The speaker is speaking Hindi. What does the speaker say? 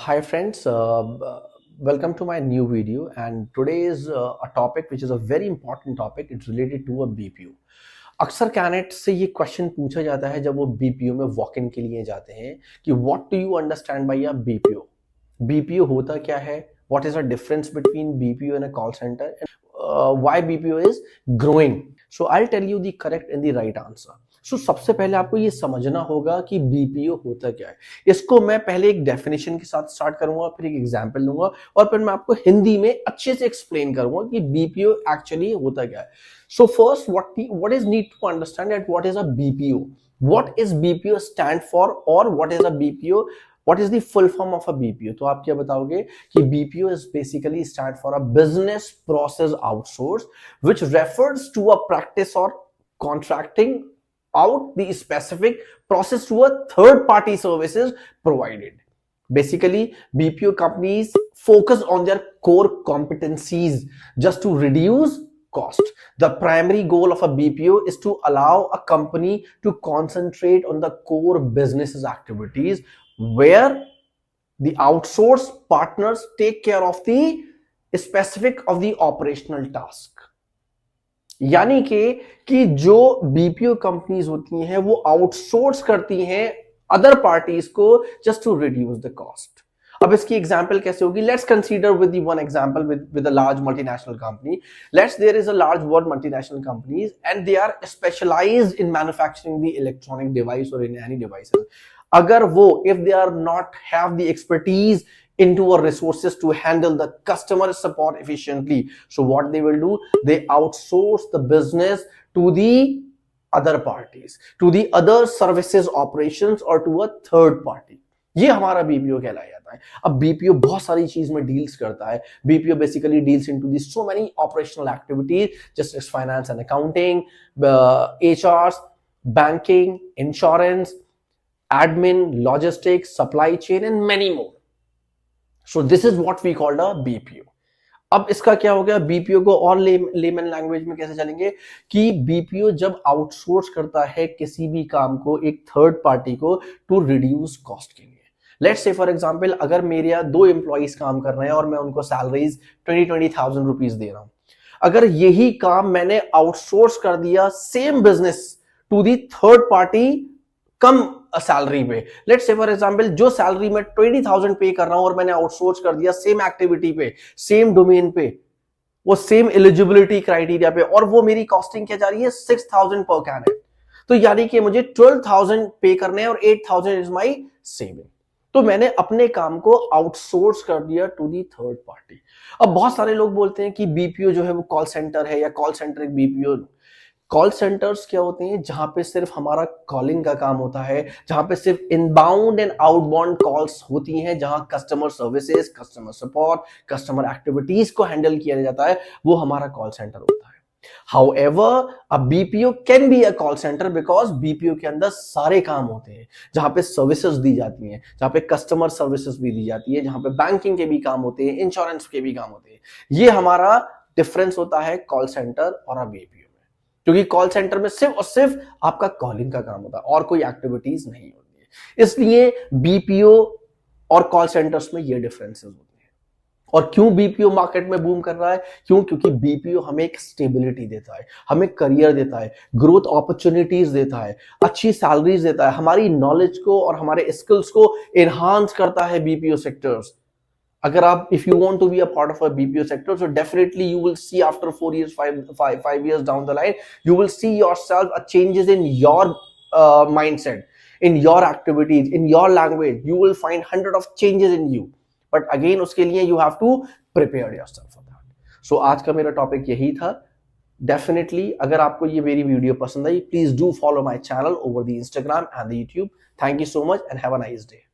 Hi friends, welcome to my new video, and today is a topic which is a very important topic. It's related to a BPO. अक्सर कैंडिडेट से ये क्वेश्चन पूछा जाता है जब वो बीपीओ में वॉक इन के लिए जाते हैं कि what do you understand by a BPO. BPO होता क्या है, what is the difference between BPO and a call centre, why BPO is growing. So I tell you the correct and the right answer. So सबसे पहले आपको ये समझना होगा कि बीपीओ होता क्या है। इसको मैं पहले एक डेफिनेशन के साथ स्टार्ट करूंगा, फिर एक एग्जांपल लूंगा और फिर मैं आपको हिंदी में अच्छे से एक्सप्लेन करूंगा कि बीपीओ एक्चुअली होता क्या है। So first, what is need to understand that what is a BPO? What is BPO stand for, or what is a BPO? What is the full form of a BPO? तो आप क्या बताओगे कि BPO is basically stand for a business process outsource, which refers to a practice or contracting out the specific process to a third party services provided. Basically, BPO companies focus on their core competencies just to reduce cost. The primary goal of a BPO is to allow a company to concentrate on the core business activities where the outsourced partners take care of the specific of the operational task. यानी कि जो बीपीओ कंपनीज होती हैं वो आउटसोर्स करती हैं अदर पार्टीज को just to reduce the cost. अब इसकी एग्जांपल कैसे होगी? Let's consider with one example with a large multinational company. Let's there is a large world multinational companies and they are specialized in manufacturing the electronic device और इन एनी डिवाइसेस। अगर वो if they are not have the expertise into our resources to handle the customer support efficiently, so what they will do, they outsource the business to the other parties, to the other services operations or to a third party. ये हमारा बीपीओ कहलाया जाता है। अब बीपीओ बहुत सारी चीज में डील्स करता है। BPO basically deals into the so many operational activities just as finance and accounting, HR, banking, insurance, admin, logistics, supply chain and many more. So this is what we called a BPO. अब इसका क्या हो गया, बीपीओ को और लेमन लैंग्वेज में कैसे चलेंगे कि बीपीओ जब आउटसोर्स करता है किसी भी काम को एक थर्ड पार्टी को टू रिड्यूस कॉस्ट के लिए। लेट्स से फॉर एग्जांपल अगर मेरे 2 एम्प्लॉइज काम कर रहे हैं और मैं उनको सैलरीज 20,000 रुपीज दे रहा हूं, अगर यही काम मैंने आउटसोर्स कर दिया same business to the third party कम सैलरी पे, लेट्स से फॉर एग्जांपल जो सैलरी मैं 20,000 पे कर रहा हूं और मैंने आउटसोर्स कर दिया सेम एक्टिविटी पे, सेम डोमेन पे, वो सेम एलिजिबिलिटी क्राइटेरिया पे, और वो मेरी कॉस्टिंग क्या जा रही है 6,000 पर कैंडिडेट। तो यानी कि मुझे 12,000 पे करने हैं और 8,000 इज माई सेविंग। तो मैंने अपने काम को आउटसोर्स कर दिया टू दी थर्ड पार्टी। अब बहुत सारे लोग बोलते हैं कि बीपीओ जो है वो कॉल सेंटर है या कॉल सेंटर एक बीपीओ। कॉल सेंटर्स क्या होते हैं? जहां पे सिर्फ हमारा कॉलिंग का काम होता है, जहां पे सिर्फ इनबाउंड एंड आउटबाउंड कॉल्स होती हैं, जहां customer services, customer support, customer activities को हैंडल किया जाता है, वो हमारा कॉल सेंटर होता है। However, a BPO can be a call center because BPO के अंदर सारे काम होते हैं, जहां पे सर्विसेज दी जाती हैं, जहां पे कस्टमर सर्विसेज भी दी जाती है, जहां पे बैंकिंग के भी काम होते हैं, इंश्योरेंस के भी काम होते हैं। ये हमारा डिफरेंस होता है कॉल सेंटर और बीपीओ। क्योंकि कॉल सेंटर में सिर्फ और सिर्फ आपका कॉलिंग का काम होता है और कोई एक्टिविटीज नहीं होती है। इसलिए बीपीओ और कॉल सेंटर्स में ये डिफरेंसेस होते हैं। और क्यों बीपीओ मार्केट में बूम कर रहा है? क्योंकि बीपीओ हमें एक स्टेबिलिटी देता है, हमें करियर देता है, ग्रोथ अपॉर्चुनिटीज देता है, अच्छी सैलरीज देता है, हमारी नॉलेज को और हमारे स्किल्स को एनहांस करता है बीपीओ सेक्टर्स। अगर आप if you want to be a part of a BPO sector, so definitely you will see after 4 years, 5 years down the line, you will see yourself a changes in your mindset, in your activities, in your language. You will find 100 of changes in you. But again उसके लिए you have to prepare yourself for that. So आज का मेरा टॉपिक यही था। Definitely अगर आपको ये मेरी वीडियो पसंद आई, please do follow my channel over the Instagram and the YouTube. Thank you so much and have a nice day.